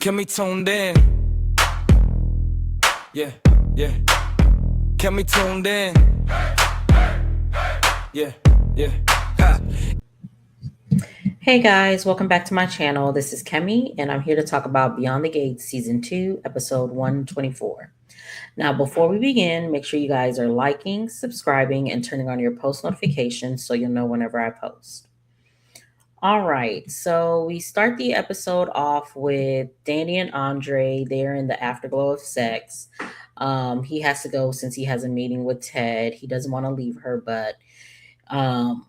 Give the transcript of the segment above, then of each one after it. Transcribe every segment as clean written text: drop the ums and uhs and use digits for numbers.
Can we tuned in? Yeah. Can we tuned in? Yeah. Ha. Hey guys, welcome back to my channel. This is Kemi, and I'm here to talk about Beyond the Gates Season 2, Episode 124. Now, before we begin, make sure you guys are liking, subscribing, and turning on your post notifications so you'll know whenever I post. All right, so we start the episode off with Dani and Andre. They're in the afterglow of sex. He has to go since he has a meeting with Ted. He doesn't want to leave her, but um,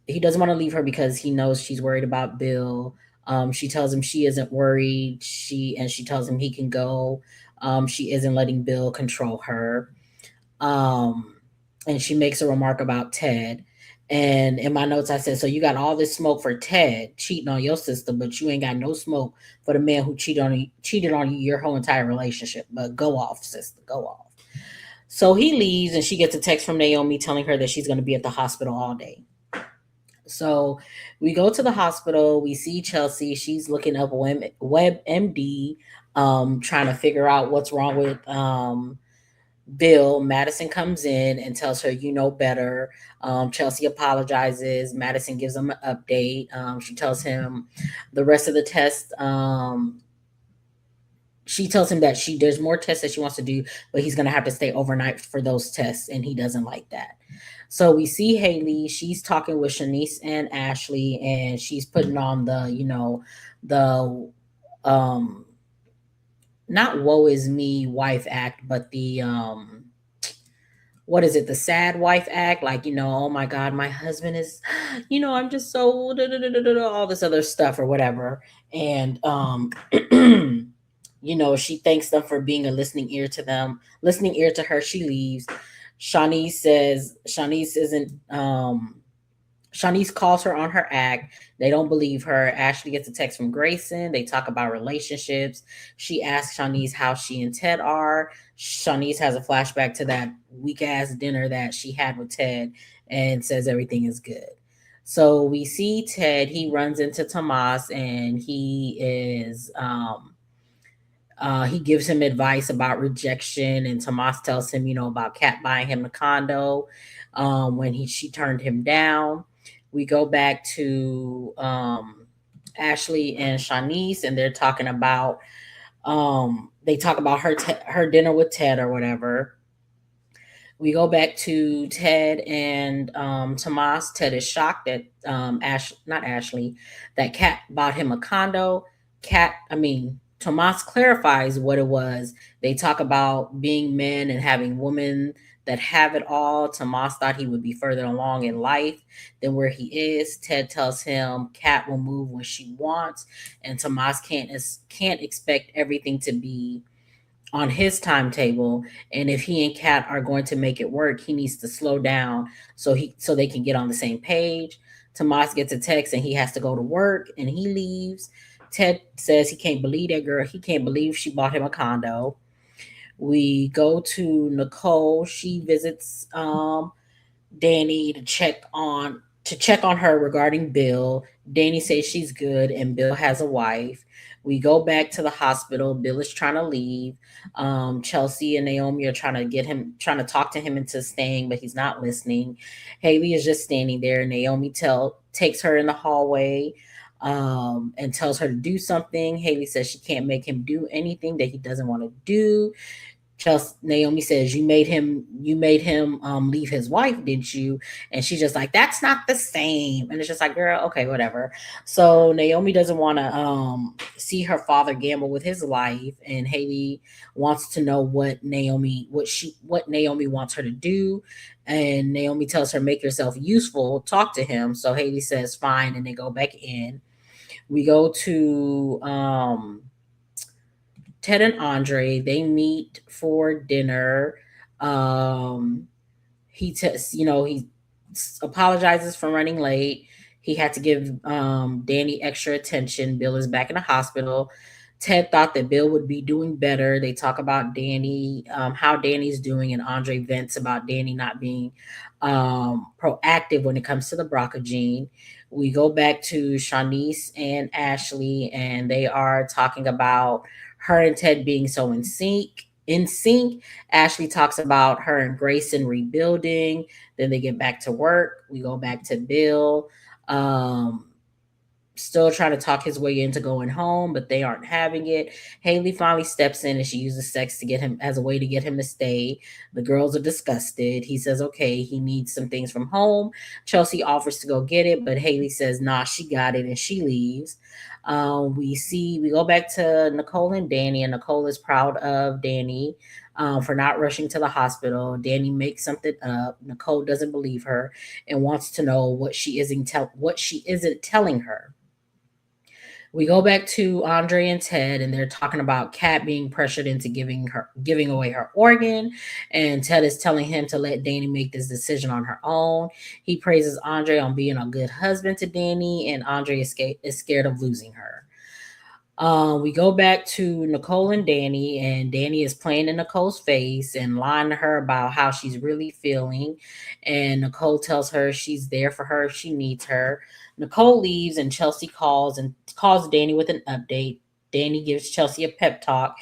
he doesn't want to leave her because he knows she's worried about Bill. She tells him she isn't worried. She tells him he can go. She isn't letting Bill control her. Um, and she makes a remark about Ted. And in my notes, I said, "So you got all this smoke for Ted cheating on your sister, but you ain't got no smoke for the man who cheated on you your whole entire relationship. But go off, sister, go off." So he leaves, and she gets a text from Naomi telling her that she's going to be at the hospital all day. So we go to the hospital. We see Chelsea. She's looking up WebMD, trying to figure out what's wrong with Bill. Madison comes in and tells her, "You know better." Chelsea apologizes. Madison gives him an update. She tells him the rest of the test. She tells him that there's more tests that she wants to do, but he's gonna have to stay overnight for those tests, and he doesn't like that. So we see Haley. She's talking with Shanice and Ashley, and she's putting on the um not woe is me wife act, but the what is it, the sad wife act, like, oh my god, my husband is, I'm just so da, da, da, da, da, all this other stuff or whatever. And she thanks them for being a listening ear to her. She leaves. Shanice says Shanice isn't Shanice calls her on her act. They don't believe her. Ashley gets a text from Grayson. They talk about relationships. She asks Shanice how she and Ted are. Shanice has a flashback to that weak ass dinner that she had with Ted and says everything is good. So we see Ted. He runs into Tomas, and he gives him advice about rejection, and Tomas tells him, about Kat buying him the condo when she turned him down. We go back to Ashley and Shanice, and they talk about her dinner with Ted or whatever. We go back to Ted and Tomas. Ted is shocked that not Ashley, that Kat bought him a condo. Tomas clarifies what it was. They talk about being men and having women that have it all. Tomas thought he would be further along in life than where he is. Ted tells him Kat will move when she wants, and Tomas can't expect everything to be on his timetable. And if he and Kat are going to make it work, he needs to slow down so they can get on the same page. Tomas gets a text and he has to go to work, and he leaves. Ted says he can't believe that girl. He can't believe she bought him a condo. We go to Nicole. She visits Dani to check on her regarding Bill. Dani says she's good and Bill has a wife. We go back to the hospital. Bill is trying to leave. Chelsea and Naomi are trying to talk to him into staying, but he's not listening. Haley is just standing there. Naomi takes her in the hallway and tells her to do something. Haley says she can't make him do anything that he doesn't want to do. Naomi says, you made him leave his wife, didn't you? And she's just like, that's not the same. And it's just like, girl, okay, whatever. So Naomi doesn't want to see her father gamble with his life, and Haley wants to know what Naomi wants her to do. And Naomi tells her, make yourself useful, talk to him. So Haley says fine, and they go back in. We go to Ted and Andre. They meet for dinner. Um, he apologizes for running late. He had to give Dani extra attention. Bill is back in the hospital. Ted thought that Bill would be doing better. They talk about Dani, how Dani's doing, and Andre vents about Dani not being proactive when it comes to the BRCA gene. We go back to Shanice and Ashley, and they are talking about her and Ted being so in sync. In sync, Ashley talks about her and Grayson rebuilding. Then they get back to work. We go back to Bill. Um, Still trying to talk his way into going home, but they aren't having it. Haley finally steps in and she uses sex to get him as a way to get him to stay. The girls are disgusted. He says, okay, he needs some things from home. Chelsea offers to go get it, but Haley says, nah, she got it, and she leaves. We go back to Nicole and Dani, and Nicole is proud of Dani for not rushing to the hospital. Dani makes something up. Nicole doesn't believe her and wants to know what she isn't telling her. We go back to Andre and Ted, and they're talking about Kat being pressured into giving away her organ, and Ted is telling him to let Danny make this decision on her own. He praises Andre on being a good husband to Danny, and Andre is scared of losing her. We go back to Nicole and Dani, and Dani is playing in Nicole's face and lying to her about how she's really feeling. And Nicole tells her she's there for her if she needs her. Nicole leaves, and Chelsea calls Dani with an update. Dani gives Chelsea a pep talk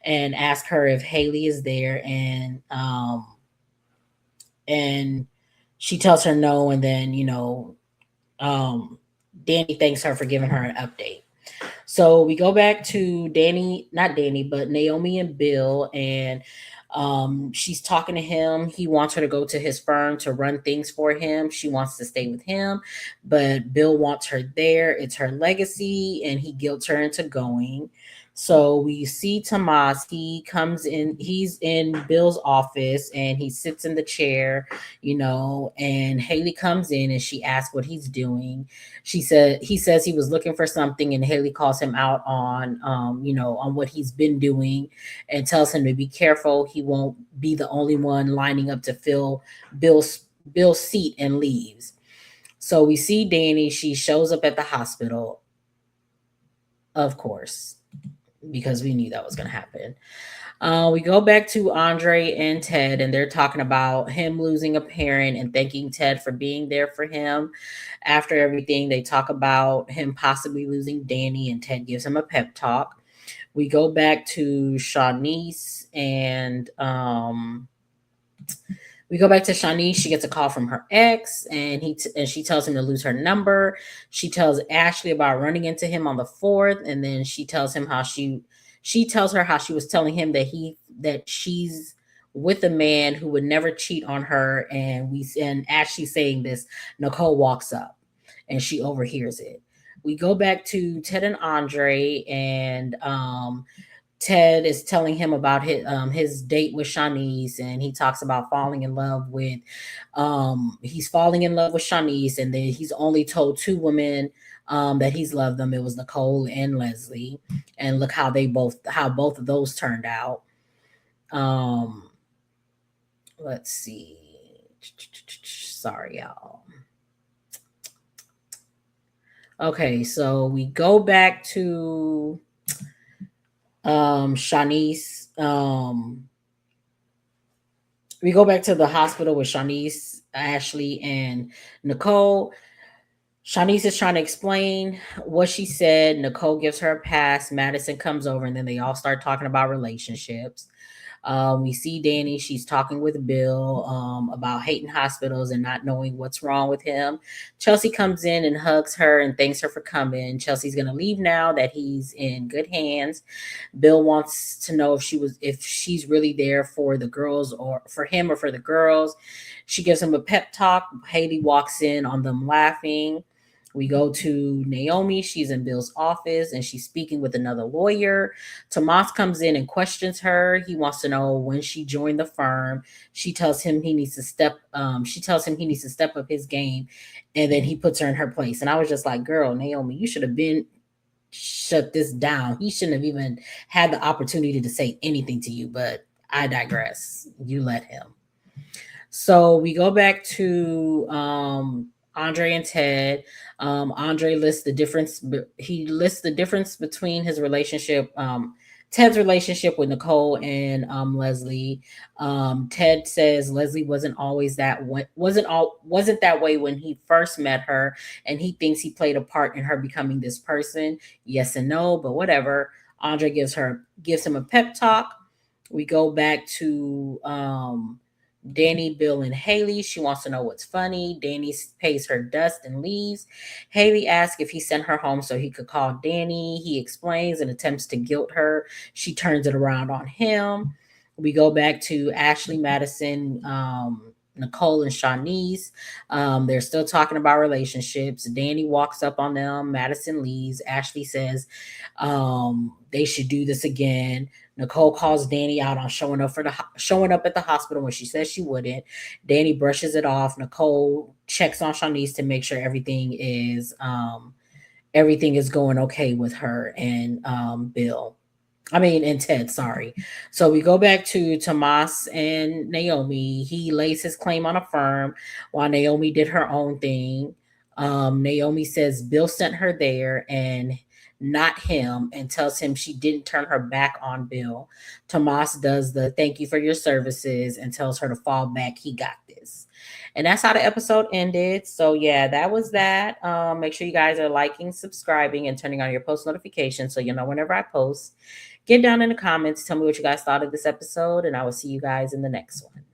and asks her if Haley is there, and she tells her no, and then Dani thanks her for giving her an update. So we go back to Danny, not Danny, but Naomi and Bill, and she's talking to him. He wants her to go to his firm to run things for him. She wants to stay with him, but Bill wants her there. It's her legacy, and he guilts her into going. So we see Tomas. He comes in, he's in Bill's office and he sits in the chair, and Haley comes in and she asks what he's doing. He says he was looking for something, and Haley calls him out on on what he's been doing and tells him to be careful. He won't be the only one lining up to fill Bill's Bill's seat, and leaves. So we see Dani. She shows up at the hospital, of course, because we knew that was going to happen. We go back to Andre and Ted, and they're talking about him losing a parent and thanking Ted for being there for him. After everything, they talk about him possibly losing Dani, and Ted gives him a pep talk. We go back to Shanice, and she gets a call from her ex, and she tells him to lose her number. She tells Ashley about running into him on the 4th, and then she tells her how she was telling him that she's with a man who would never cheat on her. And Ashley saying this, Nicole walks up and she overhears it. We go back to Ted and Andre, and Ted is telling him about his date with Shanice, and he talks about falling in love with he's falling in love with Shanice, and then he's only told 2 women that he's loved them. It was Nicole and Leslie, and look how both of those turned out. Um, let's see. Sorry, y'all. Okay, so we go back to Shanice. We go back to the hospital with Shanice, Ashley, and Nicole. Shanice is trying to explain what she said. Nicole gives her a pass. Madison comes over, and then they all start talking about relationships. We see Dani. She's talking with Bill about hating hospitals and not knowing what's wrong with him. Chelsea comes in and hugs her and thanks her for coming. Chelsea's going to leave now that he's in good hands. Bill wants to know if she's really there for the girls, or for him, or for the girls. She gives him a pep talk. Haley walks in on them laughing. We go to Naomi. She's in Bill's office and she's speaking with another lawyer. Tomas comes in and questions her. He wants to know when she joined the firm. She tells him he needs to step up his game, and then he puts her in her place. And I was just like, girl, Naomi, you should have been shut this down. He shouldn't have even had the opportunity to say anything to you, but I digress. You let him. So we go back to Andre and Ted. Andre lists the difference. He lists the difference between his relationship, Ted's relationship with Nicole and Leslie. Ted says Leslie wasn't that way when he first met her, and he thinks he played a part in her becoming this person. Yes and no, but whatever. Andre gives him a pep talk. We go back to Danny, Bill, and Haley. She wants to know what's funny. Danny pays her dust and leaves. Haley asks if he sent her home so he could call Danny. He explains and attempts to guilt her. She turns it around on him. We go back to Ashley, Madison, Nicole, and Shanice. They're still talking about relationships. Danny walks up on them. Madison leaves. Ashley says they should do this again. Nicole calls Danny out on showing up at the hospital when she says she wouldn't. Danny brushes it off. Nicole checks on Shanice to make sure everything is going okay with her and Bill. I mean, and Ted, sorry. So we go back to Tomas and Naomi. He lays his claim on a firm while Naomi did her own thing. Naomi says Bill sent her there and not him, and tells him she didn't turn her back on Bill. Tomas does the thank you for your services and tells her to fall back. He got this. And that's how the episode ended. So yeah, that was that. Make sure you guys are liking, subscribing, and turning on your post notifications so you know whenever I post. Get down in the comments. Tell me what you guys thought of this episode, and I will see you guys in the next one.